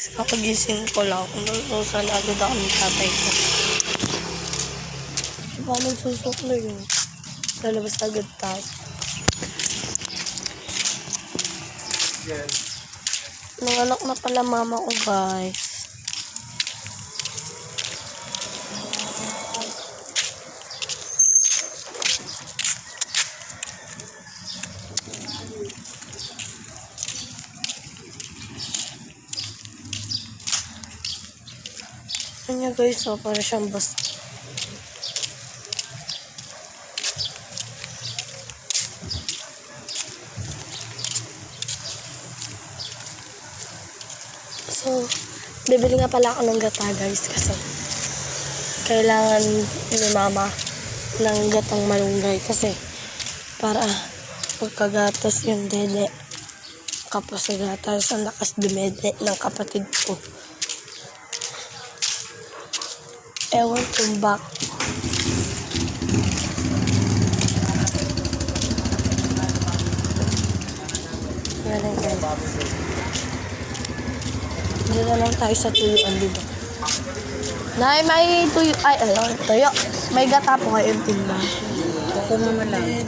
Kakagising ko lang. Inuusan agad ako ng tatay ko. Diba nagsusok na yun? Lalabas agad tayo. Nanganak na pala mama ko, guys. Kanya guys, so para siyang basta. So, bibili nga pala ako ng gata guys kasi kailangan ni mama ng gatang malunggay kasi para pagkagatas yung dede kapos sa gatas ang lakas dumede ng kapatid ko. Ewan kung bak. Yan lang guys. Dito lang tayo sa tuyuan dito. Nay, may tuyo. Ay, tuyo. May gata po kayong timba. Ako naman lang.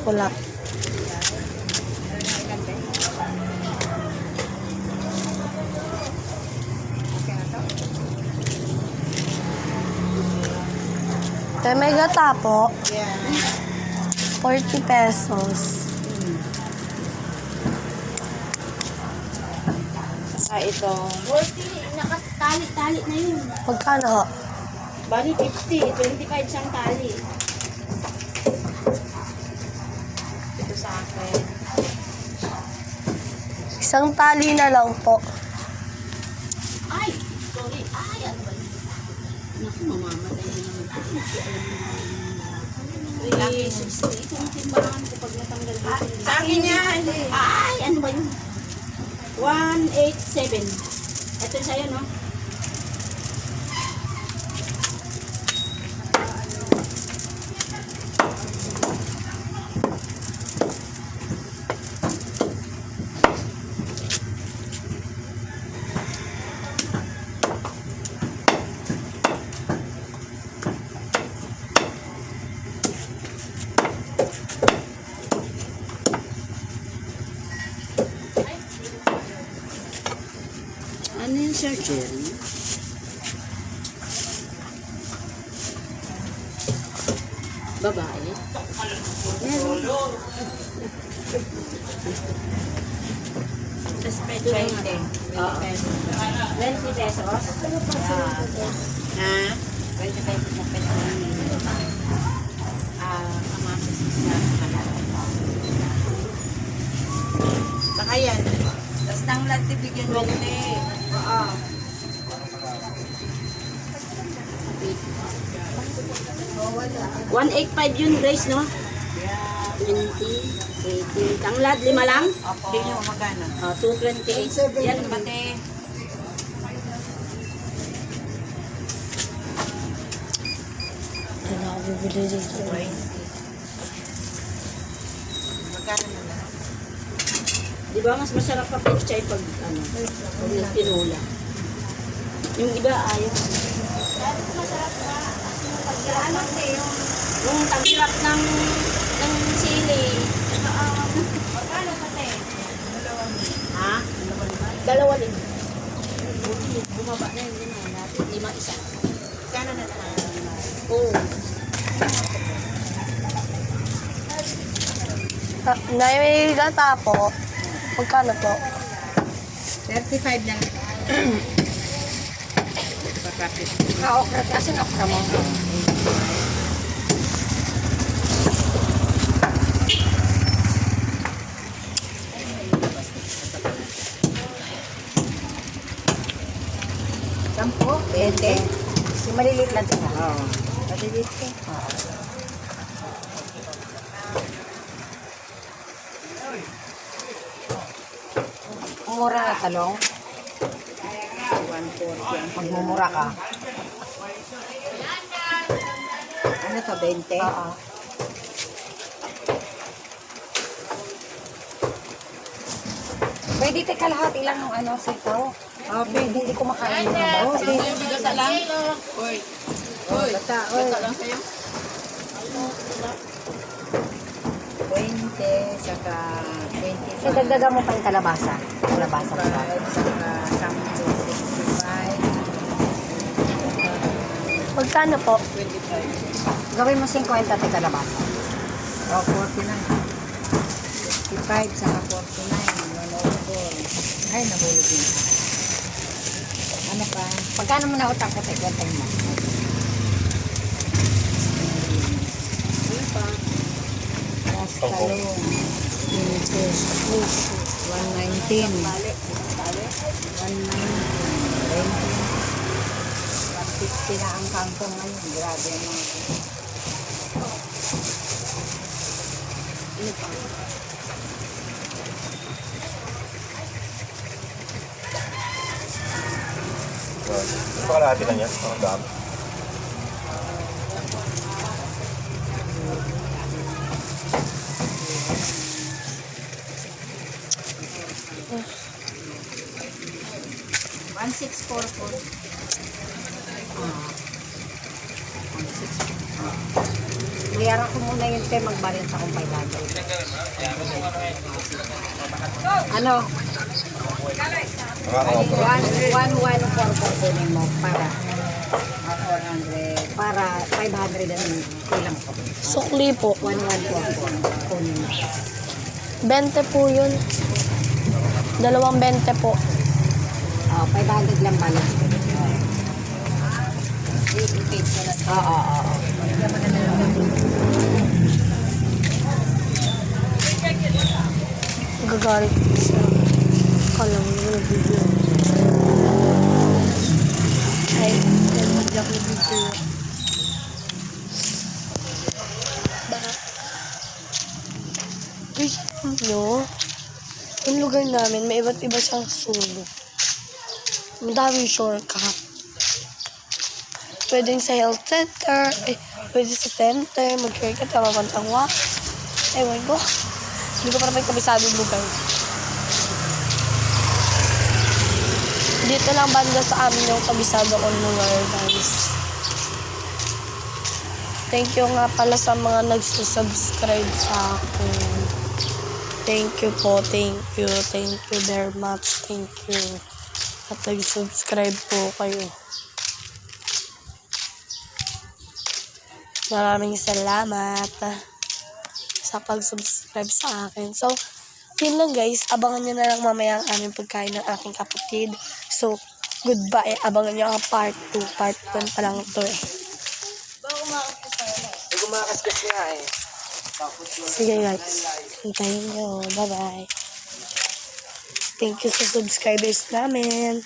Wala. Tayo may gata po. 40 pesos. Ito. 40, nakatali-tali na yun. Magkano ho? Bali 50, 25 siyang tali. Ito sa akin. Isang tali na lang po. Ay, sorry. Ay, ano ba yun? Naku, mamamatay na naman. Laki 60. Ito ang timbangan ko pag natanggal dito. Sa akin yan. Ay, ano ba yun? 187. Ito sa'yo, no? Ano yung Sir Jerry? Babae? Meron. Sa spread 20. Oo. 20 pesos. Ha? 20 pesos na peso. Kamatis na Saka yan. Tapos nang lahat bigyan mo ulit. Oo. 185 yun, Grace, no? 20, 80. Tanglad, 5 lang? Opo. Hindi nyo magkano? 228. Yan, Pati. Hindi na ako bibili dito. Magkano na lang? di ba mas masarap pa pichay pag, pag tinula. Yung iba, ayaw. Sabi ko masarap na. Kasi yung tagilap ng sili. Magkano pati? Ha? Dalawa din. Buti, bumaba na yun din natin. 5 isa. Magkano na lang? Oo. Nay, may gata po. Magkano po? 35 lang. Papapit. Okra. Asan okra mo? Sampo? 20? Yung maliliit lang ito. Oo. Malilit ko. Mura na talong. 140. Magmumura ka. Ano to, 20? Oo. Pwede teka lahat ilang ng ano, sitaw. Hindi ko makain ng Oh, bata. bigata lang. Uy. Uy. Bata, Bigata lang sa'yo. 20, saka 20. So, dagdagan mo pang kalabasa. Kalabasa pa. Saka 10, 65. Magkano po? 25. Gawin mo 50 te kalabasa. O, 49. 55, saka 49. 104. Ay, nahulog yun. Ano pa? Pagkano mo na utang ko te, kwentay mo. Plus talong. 119. 119. 150 na ang kangkong ngayon. Grabe ang mga. Ito kalahati na niya, mga dami. Ah. 1644. Liyaran ko muna yung te, magbalance akong 500. Ano? Nakaka-opera. 1,144 kunin mo para 400. Para 500 ang kulang ko. Sukli po. 1,144 kunin mo. 20 po yun. 2.20 po. 500 lang balance ko. Oo. Gagalit po siya. Kala mo yung video. Ay, nag-video ako ng video. Baka. Uy, no? Yung lugar namin, may iba't iba siyang sulok. Madaming shortcut. Pwedeng sa health center, pwede sa center, mag-shortcut ka, mapantang wax. Ewan ko. Hindi ko parang may kabisado yung lugar. Dito lang banda sa amin yung kabisado kong lugar, guys. Thank you nga pala sa mga nagsusubscribe sa akin. Thank you po, thank you very much, thank you. At nag-subscribe po kayo. Maraming salamat sa pag-subscribe sa akin. So, yun lang guys. Abangan nyo na lang mamaya ang aming pagkain ng aking kapatid. So, goodbye. Abangan nyo ang part 2. Part 1 pa lang ito eh. Hindi ko makakaskas nga eh. Sige guys. Hintayin nyo. Bye-bye. Thank you sa subscribers namin.